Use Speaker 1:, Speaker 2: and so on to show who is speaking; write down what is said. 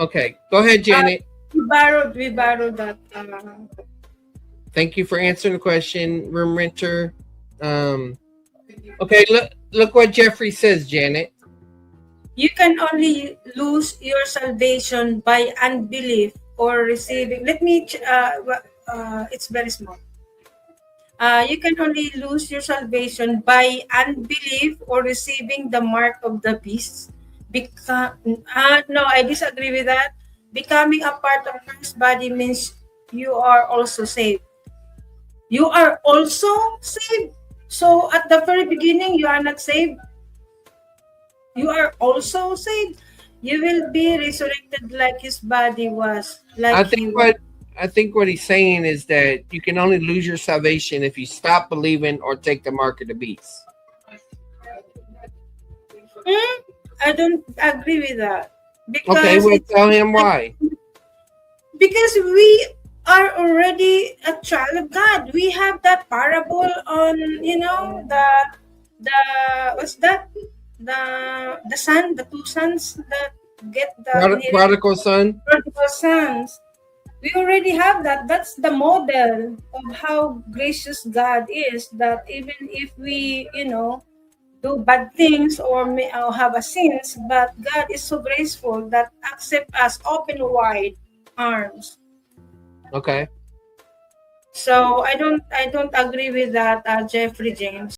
Speaker 1: Okay, go ahead, Janet.
Speaker 2: We borrowed that.
Speaker 1: Thank you for answering the question, room renter. Okay, look what Jeffrey says, Janet.
Speaker 2: You can only lose your salvation by unbelief or receiving. It's very small. You can only lose your salvation by unbelief or receiving the mark of the beast. No, I disagree with that. Becoming a part of Christ's body means you are also saved. You are also saved. So at the very beginning, you are not saved. You are also saved. You will be resurrected like his body was,
Speaker 1: I
Speaker 2: like he
Speaker 1: think
Speaker 2: was.
Speaker 1: what he's saying is that you can only lose your salvation if you stop believing or take the mark of the beast.
Speaker 2: I don't agree with that
Speaker 1: Okay,
Speaker 2: because
Speaker 1: well, tell him why.
Speaker 2: because we are already a child of God. We have that parable on the what's that the son, the two sons that get the inheritance.
Speaker 1: Prodigal son.
Speaker 2: Prodigal sons. We already have that. That's the model of how gracious God is. That even if we do bad things or have a sins, but God is so graceful that accept us open wide arms.
Speaker 1: Okay.
Speaker 2: So I don't agree with that, Jeffrey James.